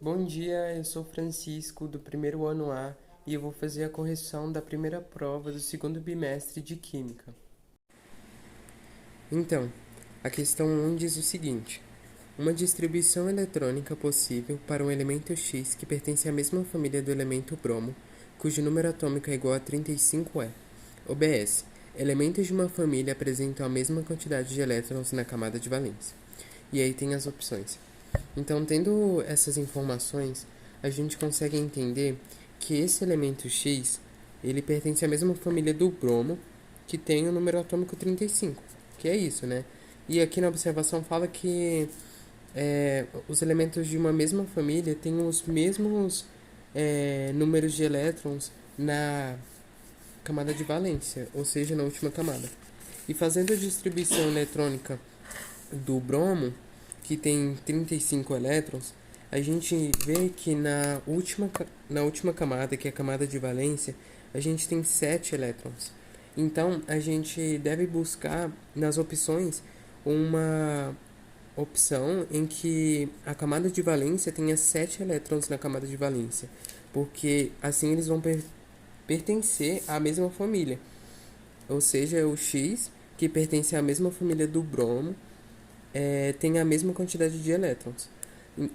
Bom dia, eu sou Francisco, do primeiro ano A, e eu vou fazer a correção da primeira prova do segundo bimestre de Química. Então, a questão 1 diz o seguinte: uma distribuição eletrônica possível para um elemento X que pertence à mesma família do elemento bromo, cujo número atômico é igual a 35 é. OBS. Elementos de uma família apresentam a mesma quantidade de elétrons na camada de valência. E aí tem as opções. Então, tendo essas informações, a gente consegue entender que esse elemento X, ele pertence à mesma família do bromo, que tem o número atômico 35, que é isso, né? E aqui na observação fala que os elementos de uma mesma família têm os mesmos números de elétrons na camada de valência, ou seja, na última camada. E fazendo a distribuição eletrônica do bromo, que tem 35 elétrons, a gente vê que na última camada, que é a camada de valência, a gente tem 7 elétrons. Então, a gente deve buscar nas opções uma opção em que a camada de valência tenha 7 elétrons na camada de valência, porque assim eles vão pertencer à mesma família, ou seja, o X, que pertence à mesma família do bromo, tem a mesma quantidade de elétrons.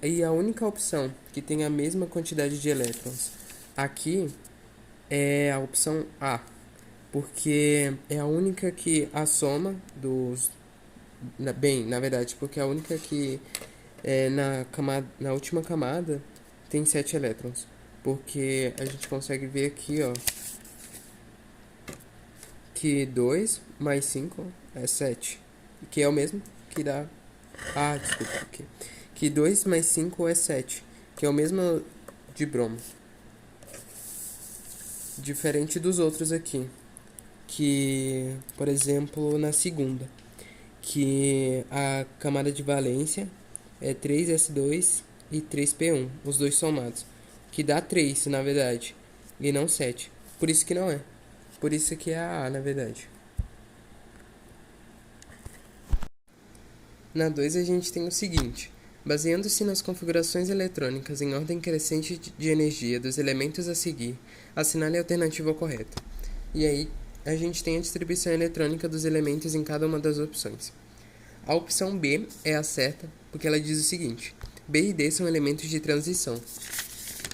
E a única opção que tem a mesma quantidade de elétrons aqui é a opção A, porque é a única que a soma dos. Bem, na verdade, porque é a única que na última camada tem 7 elétrons. Porque a gente consegue ver aqui, ó, que 2 mais 5 é 7, que é o mesmo que dá. Ah, desculpa, aqui. Que 2 mais 5 é 7, que é o mesmo de bromo. Diferente dos outros aqui, que, por exemplo, na segunda, que a camada de valência é 3s2 e 3p1, os dois somados, que dá 3, na verdade, e não 7. Por isso que não é. Por isso que é a A, na verdade. Na 2 a gente tem o seguinte: baseando-se nas configurações eletrônicas em ordem crescente de energia dos elementos a seguir, assinale a alternativa correta. E aí a gente tem a distribuição eletrônica dos elementos em cada uma das opções. A opção B é a certa, porque ela diz o seguinte: B e D são elementos de transição.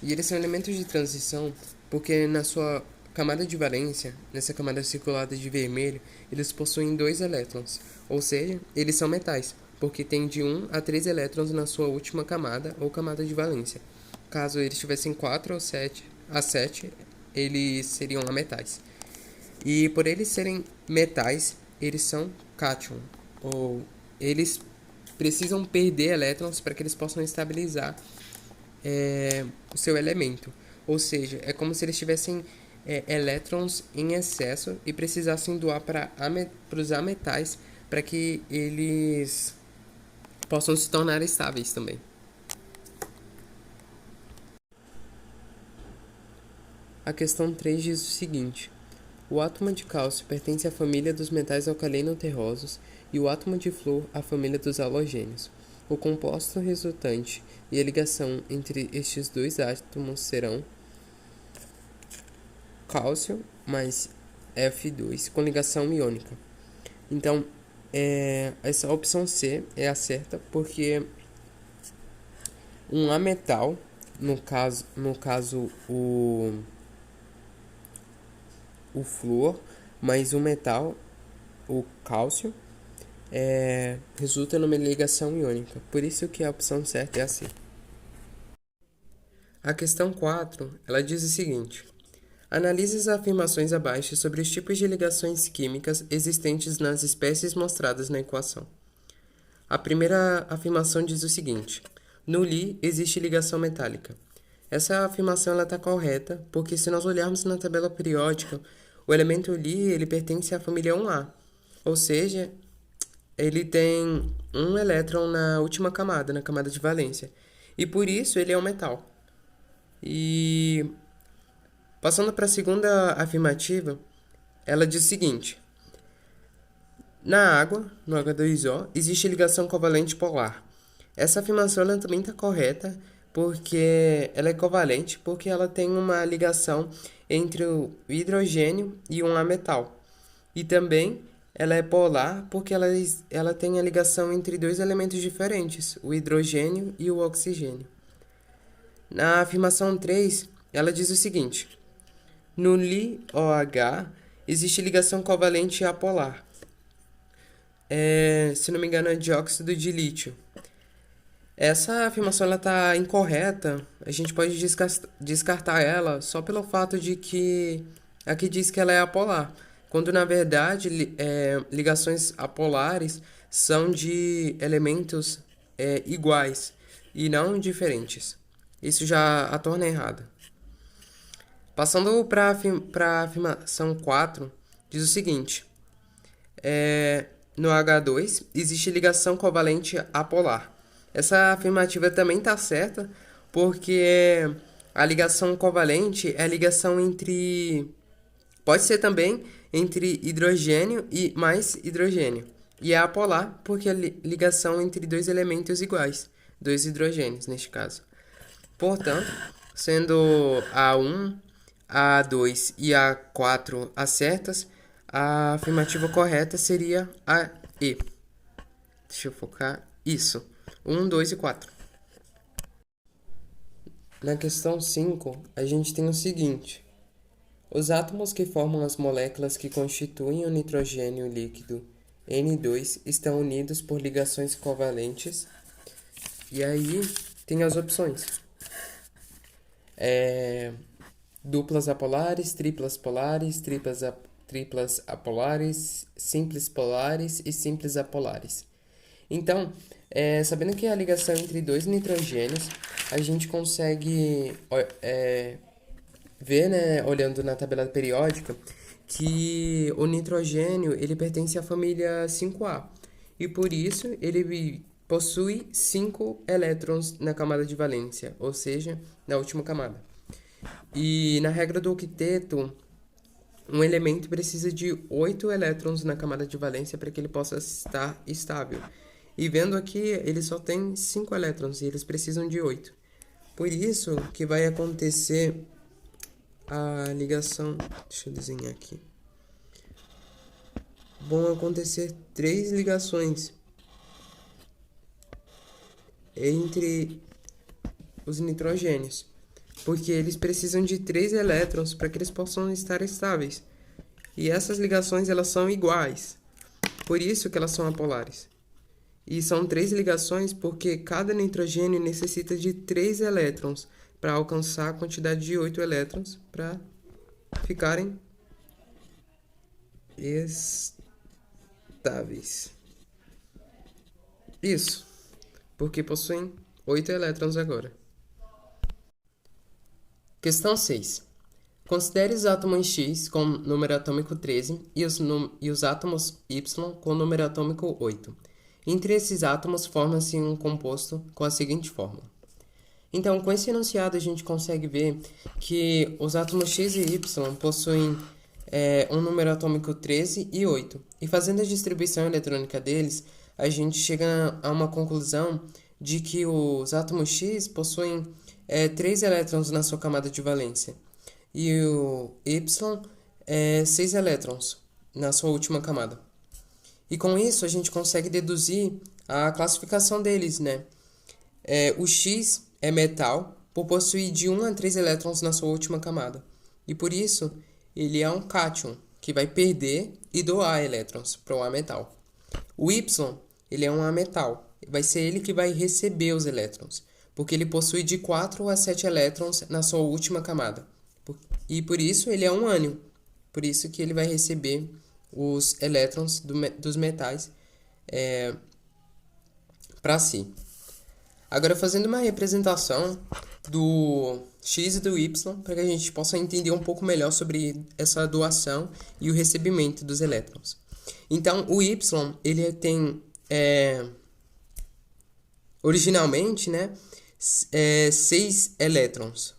E eles são elementos de transição porque na sua camada de valência, nessa camada circulada de vermelho, eles possuem 2 elétrons, ou seja, eles são metais, porque tem de 1 a 3 elétrons na sua última camada ou camada de valência. Caso eles tivessem 4 ou 7 a 7, eles seriam ametais. E por eles serem metais, eles são cátion, ou eles precisam perder elétrons para que eles possam estabilizar o seu elemento. Ou seja, é como se eles tivessem elétrons em excesso e precisassem doar para os ametais para que eles possam se tornar estáveis também. A questão 3 diz o seguinte: o átomo de cálcio pertence à família dos metais alcalino-terrosos e o átomo de flúor à família dos halogênios. O composto resultante e a ligação entre estes dois átomos serão cálcio mais F2 com ligação iônica. Então, essa opção C é a certa porque um ametal, no caso o flúor, mais um metal, o cálcio, resulta numa ligação iônica. Por isso que a opção certa é a C. A questão 4, ela diz o seguinte: analise as afirmações abaixo sobre os tipos de ligações químicas existentes nas espécies mostradas na equação. A primeira afirmação diz o seguinte: no Li existe ligação metálica. Essa afirmação está correta, porque se nós olharmos na tabela periódica, o elemento Li ele pertence à família 1A, ou seja, ele tem um elétron na última camada, na camada de valência, e por isso ele é um metal. E passando para a segunda afirmativa, ela diz o seguinte: na água, no H2O, existe ligação covalente polar. Essa afirmação ela também está correta, porque ela é covalente porque ela tem uma ligação entre o hidrogênio e um ametal. E também ela é polar porque ela tem a ligação entre dois elementos diferentes, o hidrogênio e o oxigênio. Na afirmação 3, ela diz o seguinte: no LiOH existe ligação covalente apolar. Se não me engano, é dióxido de lítio. Essa afirmação está incorreta. A gente pode descartar ela só pelo fato de que aqui diz que ela é apolar, quando na verdade ligações apolares são de elementos iguais e não diferentes. Isso já a torna errada. Passando para a afirmação 4, diz o seguinte: no H2 existe ligação covalente apolar. Essa afirmativa também está certa, porque a ligação covalente é a ligação entre... Pode ser também entre hidrogênio e mais hidrogênio. E é apolar porque é a ligação entre dois elementos iguais, dois hidrogênios neste caso. Portanto, sendo A1, A2 e A4 as certas, a afirmativa correta seria a E. Deixa eu focar. Isso. 1, 2 e 4. Na questão 5, a gente tem o seguinte: os átomos que formam as moléculas que constituem o nitrogênio líquido N2 estão unidos por ligações covalentes. E aí tem as opções: duplas apolares, triplas polares, triplas apolares, simples polares e simples apolares. Então, sabendo que é a ligação entre dois nitrogênios, a gente consegue ver, né, olhando na tabela periódica, que o nitrogênio ele pertence à família 5A. E por isso ele possui 5 elétrons na camada de valência, ou seja, na última camada. E na regra do octeto, um elemento precisa de 8 elétrons na camada de valência para que ele possa estar estável. E vendo aqui, ele só tem 5 elétrons e eles precisam de 8. Por isso que vai acontecer a ligação... Deixa eu desenhar aqui. Vão acontecer 3 ligações entre os nitrogênios, porque eles precisam de 3 elétrons para que eles possam estar estáveis. E essas ligações elas são iguais, por isso que elas são apolares. E são 3 ligações porque cada nitrogênio necessita de 3 elétrons para alcançar a quantidade de 8 elétrons para ficarem estáveis. Isso, porque possuem 8 elétrons agora. Questão 6. Considere os átomos X com número atômico 13 e os átomos Y com número atômico 8. Entre esses átomos forma-se um composto com a seguinte fórmula. Então, com esse enunciado, a gente consegue ver que os átomos X e Y possuem um número atômico 13 e 8. E fazendo a distribuição eletrônica deles, a gente chega a uma conclusão de que os átomos X possuem 3 elétrons na sua camada de valência. E o Y 6 elétrons na sua última camada. E com isso a gente consegue deduzir a classificação deles, né? O X é metal por possuir de 1 a 3 elétrons na sua última camada. E por isso ele é um cátion, que vai perder e doar elétrons para o ametal. O Y, ele é um ametal. Vai ser ele que vai receber os elétrons, porque ele possui de 4 a 7 elétrons na sua última camada. E por isso ele é um ânion. Por isso que ele vai receber os elétrons dos metais para si. Agora, fazendo uma representação do X e do Y, para que a gente possa entender um pouco melhor sobre essa doação e o recebimento dos elétrons. Então, o Y, ele tem, originalmente, né, 6 elétrons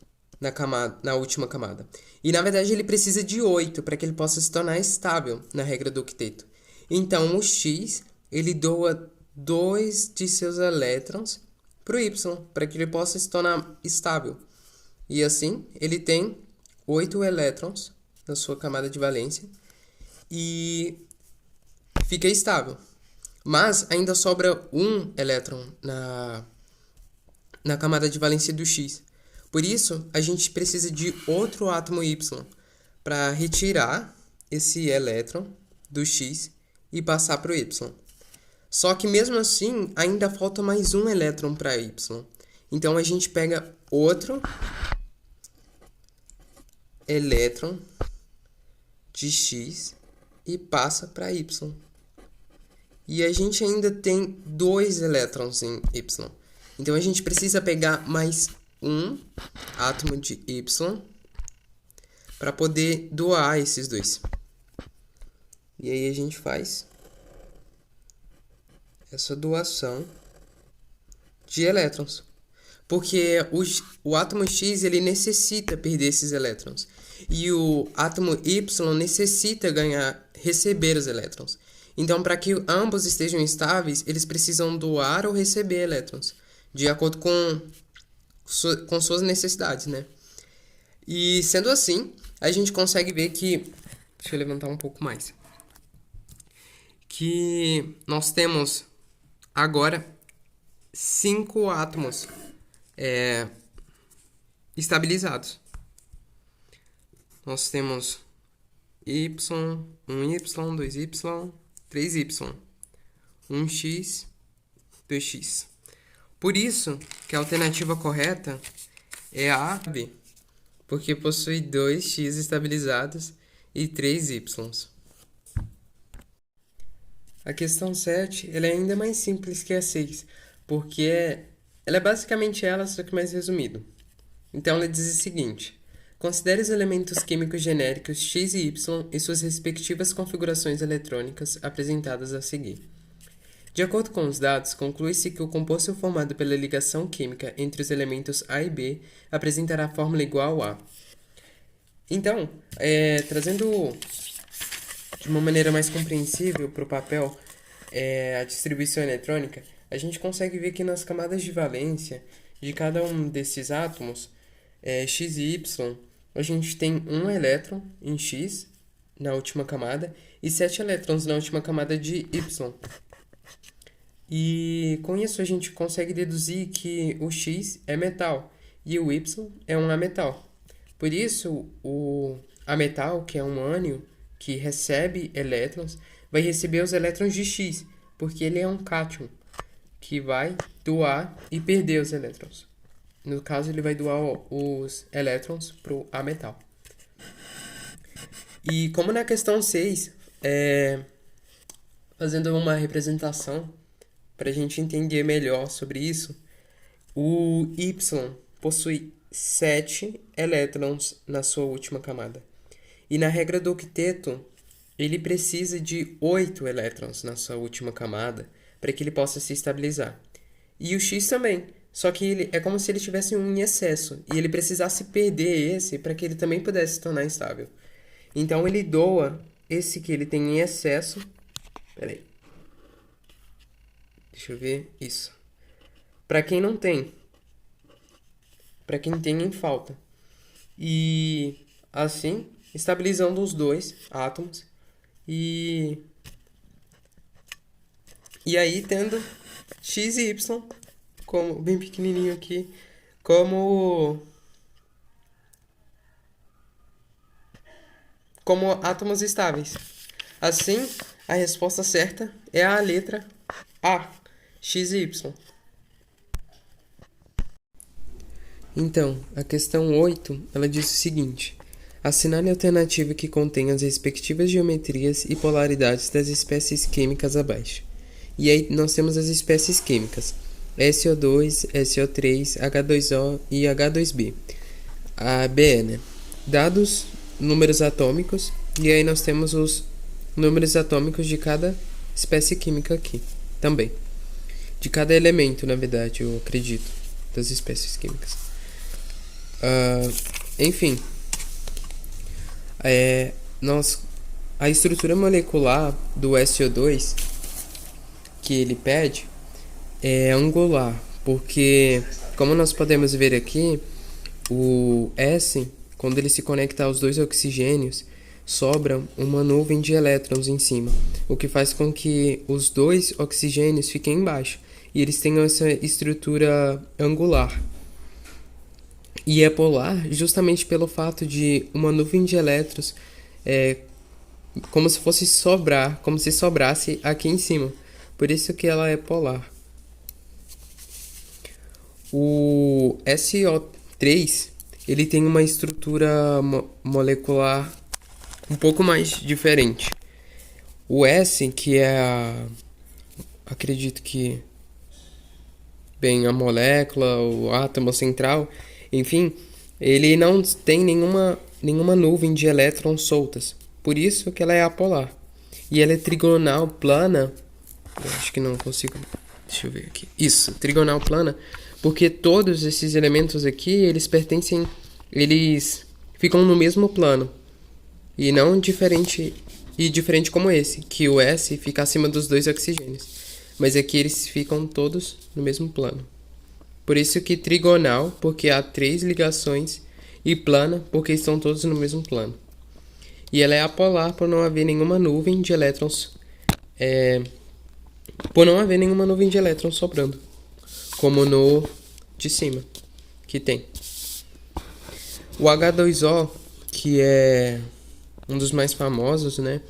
na última camada. E, na verdade, ele precisa de 8 para que ele possa se tornar estável na regra do octeto. Então, o X, ele doa 2 de seus elétrons para o Y, para que ele possa se tornar estável. E assim, ele tem 8 elétrons na sua camada de valência e fica estável. Mas ainda sobra um elétron na camada de valência do X. Por isso, a gente precisa de outro átomo Y para retirar esse elétron do X e passar para o Y. Só que mesmo assim, ainda falta mais um elétron para Y. Então a gente pega outro elétron de X e passa para Y. E a gente ainda tem 2 elétrons em Y. Então a gente precisa pegar mais um átomo de Y para poder doar esses 2. E aí a gente faz essa doação de elétrons. Porque o átomo X ele necessita perder esses elétrons. E o átomo Y necessita receber os elétrons. Então, para que ambos estejam estáveis, eles precisam doar ou receber elétrons, de acordo com suas necessidades, né? E sendo assim, a gente consegue ver que... Deixa eu levantar um pouco mais. Que nós temos agora 5 átomos estabilizados. Nós temos Y, 1Y, 2Y, 3Y, 1x, 2x. Por isso que a alternativa correta é a B, porque possui 2x estabilizados e 3y. A questão 7 ela é ainda mais simples que a 6, porque ela é basicamente ela, só que mais resumido. Então ela diz o seguinte: considere os elementos químicos genéricos X e Y e suas respectivas configurações eletrônicas apresentadas a seguir. De acordo com os dados, conclui-se que o composto formado pela ligação química entre os elementos A e B apresentará a fórmula igual a... Então, trazendo de uma maneira mais compreensível para o papel a distribuição eletrônica, a gente consegue ver que nas camadas de valência de cada um desses átomos, X e Y, a gente tem um elétron em X na última camada e 7 elétrons na última camada de Y. E com isso a gente consegue deduzir que o X é metal e o Y é um ametal. Por isso, o ametal, que é um ânion que recebe elétrons, vai receber os elétrons de X, porque ele é um cátion, que vai doar e perder os elétrons. No caso, ele vai doar os elétrons para o ametal. E como na questão 6, fazendo uma representação para a gente entender melhor sobre isso, o Y possui 7 elétrons na sua última camada. E na regra do octeto, ele precisa de 8 elétrons na sua última camada para que ele possa se estabilizar. E o X também, só que ele é como se ele tivesse um em excesso e ele precisasse perder esse para que ele também pudesse se tornar estável. Então ele doa esse que ele tem em excesso. Peraí. Deixa eu ver isso. Para quem não tem. Para quem tem em falta. E assim, estabilizando os dois átomos. E aí tendo X e Y, como bem pequenininho aqui, como átomos estáveis. Assim, a resposta certa é a letra A, X e Y. Então, a questão 8, ela diz o seguinte: assinale a alternativa que contém as respectivas geometrias e polaridades das espécies químicas abaixo. E aí nós temos as espécies químicas: SO2, SO3, H2O e H2B. A B, né? Dados números atômicos, e aí nós temos os números atômicos de cada espécie química aqui também. De cada elemento, na verdade, eu acredito, das espécies químicas. Enfim, a estrutura molecular do SO2 que ele pede é angular, porque, como nós podemos ver aqui, o S, quando ele se conecta aos dois oxigênios, sobra uma nuvem de elétrons em cima, o que faz com que os dois oxigênios fiquem embaixo e eles tenham essa estrutura angular. E é polar justamente pelo fato de uma nuvem de elétrons como se fosse sobrar, como se sobrasse aqui em cima. Por isso que ela é polar. O SO3, ele tem uma estrutura molecular um pouco mais diferente. O S, que é acredito que a molécula, o átomo central, enfim, ele não tem nenhuma nuvem de elétrons soltas. Por isso que ela é apolar. E ela é trigonal plana. Eu acho que não consigo. Deixa eu ver aqui. Isso, trigonal plana. Porque todos esses elementos aqui, eles ficam no mesmo plano. E não diferente como esse, que o S fica acima dos dois oxigênios. Mas aqui eles ficam todos no mesmo plano. Por isso que trigonal, porque há 3 ligações, e plana, porque estão todos no mesmo plano. E ela é apolar por não haver nenhuma nuvem de elétrons, sobrando, como no de cima, que tem. O H2O, que é um dos mais famosos, né,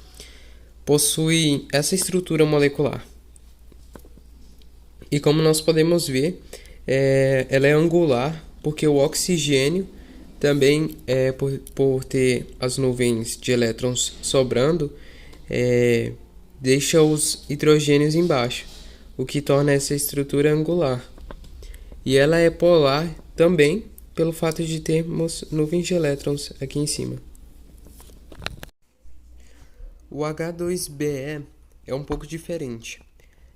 possui essa estrutura molecular. E como nós podemos ver, ela é angular, porque o oxigênio também, por ter as nuvens de elétrons sobrando, deixa os hidrogênios embaixo, o que torna essa estrutura angular. E ela é polar também, pelo fato de termos nuvens de elétrons aqui em cima. O H2BE é um pouco diferente.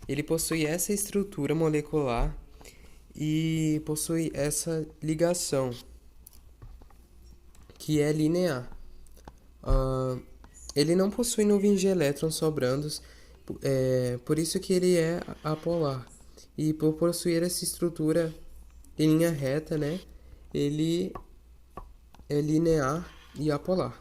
Ele possui essa estrutura molecular e possui essa ligação, que é linear. Ele não possui nuvens de elétrons sobrando, por isso que ele é apolar. E por possuir essa estrutura em linha reta, né, ele é linear e apolar.